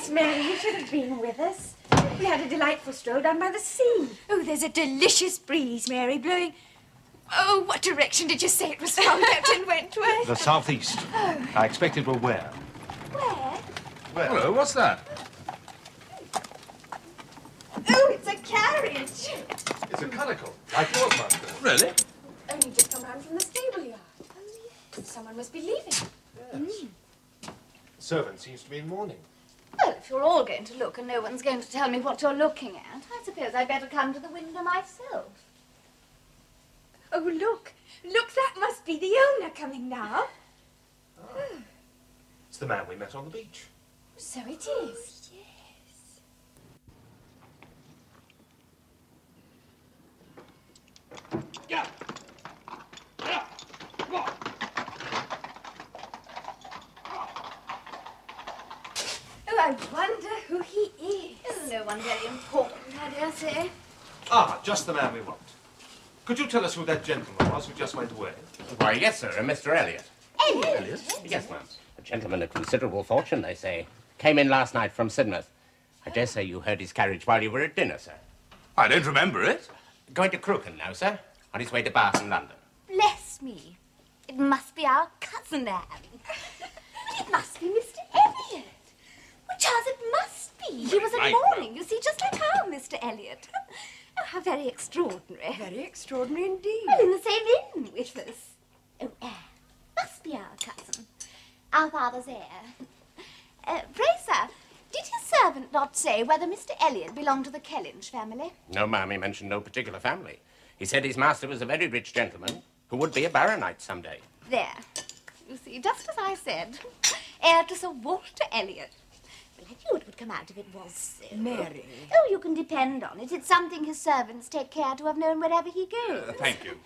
Yes, Mary, you should have been with us. We had a delightful stroll down by the sea. Oh, there's a delicious breeze, Mary, blowing... Oh, what direction did you say it was from, Captain Wentworth? The southeast. Oh. I expected we're where? Where? Hello, what's that? Oh, it's a carriage. It's a conical. I thought it must be. Really? Only just come round from the stable yard. Oh, yes. Someone must be leaving. Yes. The servant seems to be in mourning. Well, if you're all going to look and no one's going to tell me what you're looking at, I suppose I'd better come to the window myself. Oh, look. Look, that must be the owner coming now. Oh. It's the man we met on the beach. So it is. Yes. Yeah. Yeah. Come on. Oh, I wonder who he is. Oh, no one very important, I dare say. Ah, just the man we want. Could you tell us who that gentleman was who just went away? Why, yes, sir, Mr. Elliot. Elliot? Yes, ma'am. A gentleman of considerable fortune, they say. Came in last night from Sidmouth. I dare say you heard his carriage while you were at dinner, sir. I don't remember it. Going to Crooken now, sir. On his way to Bath in London. Bless me. It must be our cousin Anne. It must be Mr. Elliot. Well, Charles, it must be. He was in mourning, you see, just like our Mr. Elliot. Oh, how very extraordinary. Very extraordinary indeed. Well, in the same inn with us. Oh, Anne. Must be our cousin. Our father's heir. Pray, sir, did his servant not say whether Mr. Elliot belonged to the Kellynch family? No, ma'am, he mentioned no particular family. He said his master was a very rich gentleman who would be a baronet someday. There. You see, just as I said. Heir to Sir Walter Elliot. Well, I knew it would come out if it was so. Mary. Oh, you can depend on it. It's something his servants take care to have known wherever he goes. Thank you.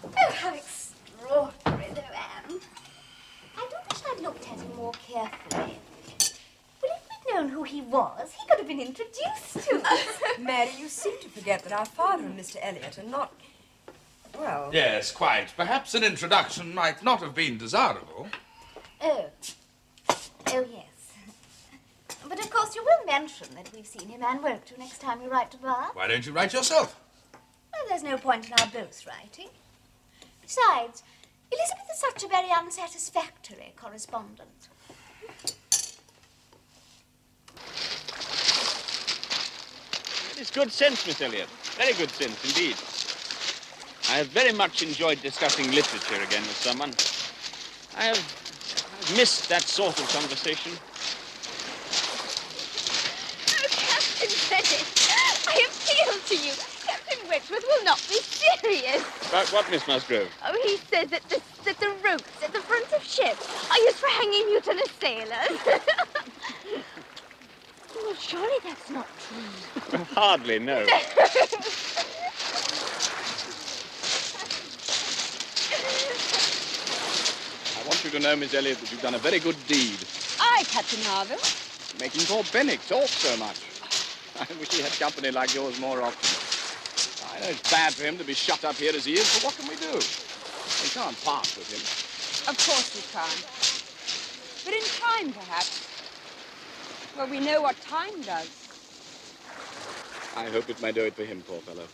Oh, how extraordinary, though, Anne. I do wish I'd looked at him more carefully. Well, if we'd known who he was, he could have been introduced to us. Mary, you seem to forget that our father and Mr. Elliot are not, well... Yes, quite. Perhaps an introduction might not have been desirable. Oh. Oh, yes. But of course you will mention that we've seen him, Anne, won't you, next time you write to Bath? Why don't you write yourself? Well, there's no point in our both writing. Besides, Elizabeth is such a very unsatisfactory correspondent. It is good sense, Miss Elliot. Very good sense indeed. I have very much enjoyed discussing literature again with someone. I've missed that sort of conversation. Oh, Captain Bennett, I appeal to you. Captain Wentworth will not be serious. About what, Miss Musgrove? Oh, he says that the ropes at the front of ships are used for hanging mutinous sailors. Well, surely that's not true. Hardly, no. I want you to know, Miss Elliot, that you've done a very good deed. Aye, Captain Harville. Making poor Benwick talk so much. I wish he had company like yours more often. I know it's bad for him to be shut up here as he is, but what can we do? We can't part with him. Of course we can't. But in time, perhaps. Well, we know what time does. I hope it may do it for him, poor fellow.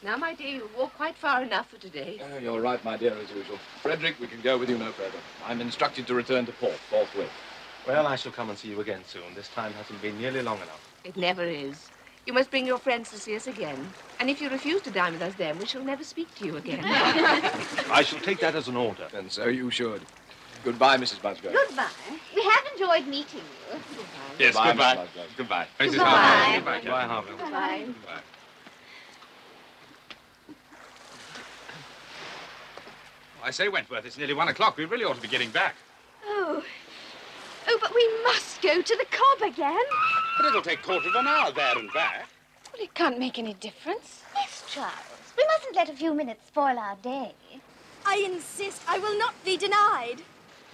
Now, my dear, you've walked quite far enough for today. You're right, my dear, as usual. Frederick, we can go with you no further. I'm instructed to return to port forthwith. Well, I shall come and see you again soon. This time hasn't been nearly long enough. It never is. You must bring your friends to see us again. And if you refuse to dine with us then, we shall never speak to you again. I shall take that as an order. And so you should. Goodbye, Mrs. Musgrove. Goodbye. We have enjoyed meeting you. Yes, Goodbye, goodbye. Mrs. Musgrove. Goodbye. Goodbye. Mrs. Harville. Goodbye, Goodbye, Harville. Goodbye. Goodbye. I say, Wentworth, it's nearly 1 o'clock. We really ought to be getting back. Oh. Oh, but we must go to the cob again. But it'll take 1/4 of an hour there and back. Well, it can't make any difference. Yes, Charles. We mustn't let a few minutes spoil our day. I insist. I will not be denied.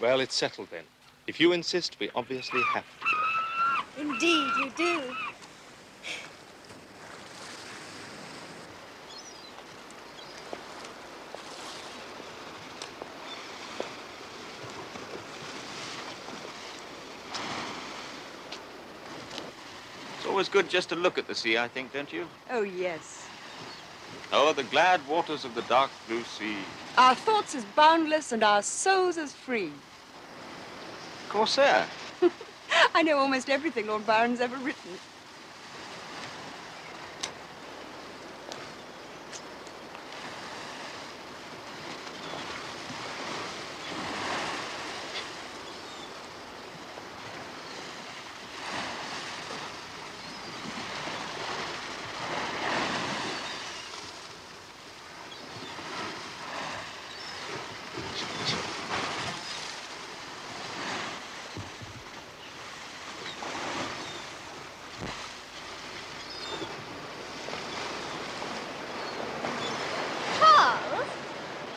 Well, it's settled then. If you insist, we obviously have to. Indeed, you do. It's always good just to look at the sea, I think, don't you? Oh, yes. Oh, the glad waters of the dark blue sea. Our thoughts as boundless and our souls as free. Corsair. I know almost everything Lord Byron's ever written.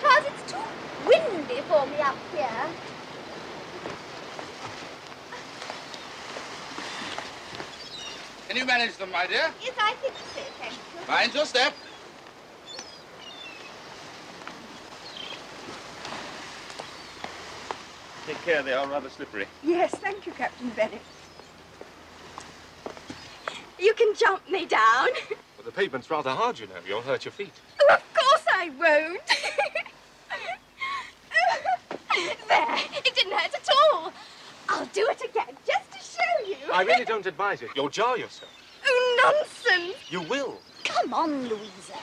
Charles, it's too windy for me up here. Can you manage them, my dear? Yes, I think so, thank you. Mind your step. Take care, they are rather slippery. Yes, thank you, Captain Bennet. You can jump me down. Well, the pavement's rather hard, you know. You'll hurt your feet. Oh, of course I won't. There, it didn't hurt at all. I'll do it again, just to show you. I really don't advise it. You'll jar yourself. Oh, nonsense. You will. Come on, Louisa.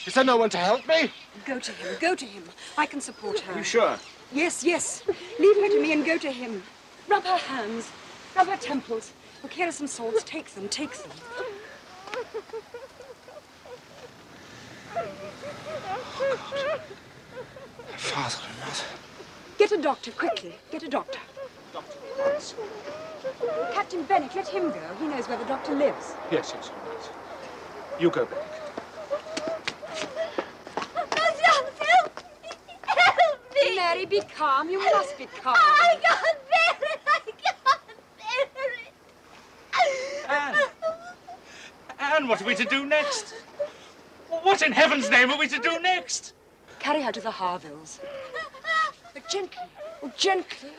Is there no one to help me? Go to him, go to him. I can support her. Are you sure? Yes, yes. Leave her to me and go to him. Rub her hands, rub her temples. Look, here are some salts. Take them, take them. Father and mother. Get a doctor, quickly. Get a doctor. Doctor, once. Captain Bennet, let him go. He knows where the doctor lives. Yes, yes, all right. You go, Bennet. Mary, be calm. You must be calm. I can't bear it. I can't bear it. Anne, what are we to do next? What in heaven's name are we to do next? Carry her to the Harvilles. But gently, oh, gently.